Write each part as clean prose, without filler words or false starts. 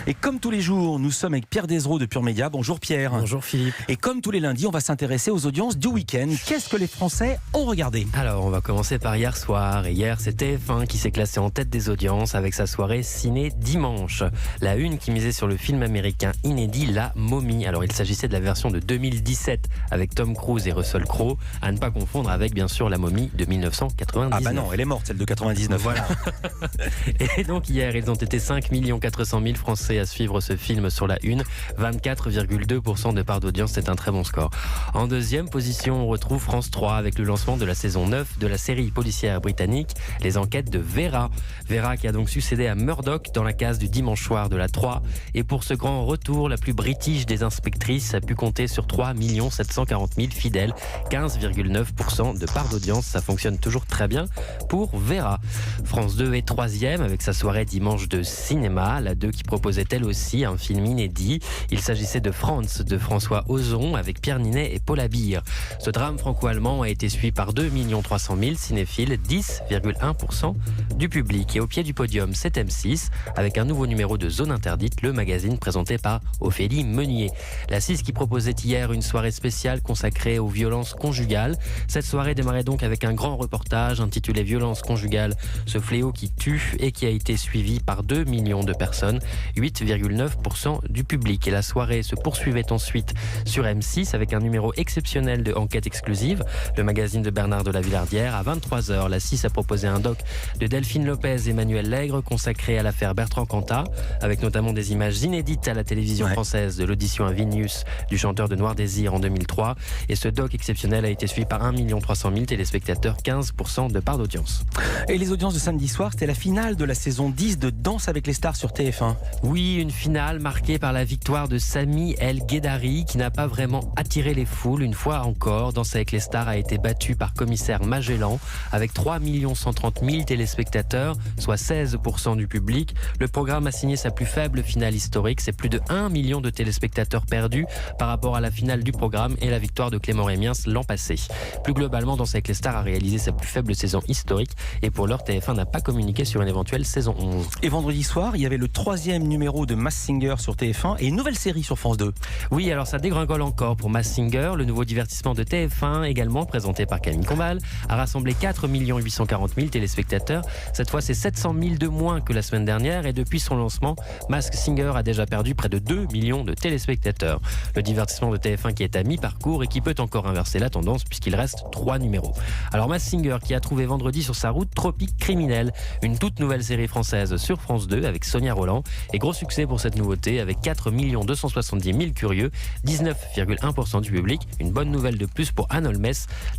Et comme tous les jours, nous sommes avec Pierre Desraux de Pure Média. Bonjour Pierre. Bonjour Philippe. Et comme tous les lundis, on va s'intéresser aux audiences du week-end. Qu'est-ce que les Français ont regardé ? Alors, on va commencer par hier soir. Et hier, c'est TF1 qui s'est classé en tête des audiences avec sa soirée Ciné Dimanche. La une qui misait sur le film américain inédit La Momie. Alors, il s'agissait de la version de 2017 avec Tom Cruise et Russell Crowe. À ne pas confondre avec, bien sûr, La Momie de 1999. Ah bah non, elle est morte, celle de 99. Voilà. Et donc hier, ils ont été 5 400 000 Français à suivre ce film sur la une. 24,2% de part d'audience, c'est un très bon score. En deuxième position, on retrouve France 3 avec le lancement de la saison 9 de la série policière britannique Les Enquêtes de Vera. Vera qui a donc succédé à Murdoch dans la case du dimanche soir de la 3. Et pour ce grand retour, la plus british des inspectrices a pu compter sur 3 740 000 fidèles. 15,9% de part d'audience. Ça fonctionne toujours très bien pour Vera. France 2 est troisième avec sa soirée dimanche de cinéma. La 2 qui proposait elle aussi un film inédit. Il s'agissait de France de François Ozon avec Pierre Ninet et Paul Abir. Ce drame franco-allemand a été suivi par 2 300 000 cinéphiles, 10,1% du public. Et au pied du podium, c'est M6 avec un nouveau numéro de Zone Interdite, le magazine présenté par Ophélie Meunier. La 6 qui proposait hier une soirée spéciale consacrée aux violences conjugales. Cette soirée démarrait donc avec un grand reportage intitulé Violences conjugales, ce fléau qui tue et qui a été suivi par 2 millions de personnes, 8,9% du public. Et la soirée se poursuivait ensuite sur M6 avec un numéro exceptionnel de Enquête exclusive, le magazine de Bernard de la Villardière. À 23h, la 6 a proposé un doc de Delphine Lopez et Emmanuel Lègre consacré à l'affaire Bertrand Cantat, avec notamment des images inédites à la télévision française de l'audition à Vilnius du chanteur de Noir Désir en 2003. Et ce doc exceptionnel a été suivi par 1 300 000 téléspectateurs, 15% de part d'audience. Et les audiences de samedi soir, c'était la finale de la saison 10 de Danse avec les stars sur TF1. Oui, une finale marquée par la victoire de Sami El Guedari qui n'a pas vraiment attiré les foules. Une fois encore, Danse avec les stars a été battu par Commissaire Magellan avec 3 130 000 téléspectateurs, soit 16% du public. Le programme a signé sa plus faible finale historique. C'est plus de 1 million de téléspectateurs perdus par rapport à la finale du programme et la victoire de Clément Rémiens l'an passé. Plus globalement, Danse avec les stars a réalisé sa plus faible saison historique et pour l'heure, TF1 n'a pas communiqué sur une éventuelle saison 11. Et vendredi soir, il y avait le 3e numéro de Masked Singer sur TF1 et une nouvelle série sur France 2. Oui, alors ça dégringole encore pour Masked Singer. Le nouveau divertissement de TF1, également présenté par Camille Combal, a rassemblé 4 840 000 téléspectateurs. Cette fois, c'est 700 000 de moins que la semaine dernière et depuis son lancement, Masked Singer a déjà perdu près de 2 millions de téléspectateurs. Le divertissement de TF1 qui est à mi-parcours et qui peut encore inverser la tendance puisqu'il reste 3 numéros. Alors Masked Singer qui a trouvé vendredi sur sa route Tropique Criminel, une toute nouvelle série française sur France 2 avec Sonia Rolland. Et gros succès pour cette nouveauté avec 4 270 000 curieux, 19,1% du public. Une bonne nouvelle de plus pour Anne Holmes,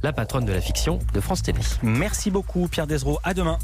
la patronne de la fiction de France Télé. Merci beaucoup Pierre Desraux, à demain.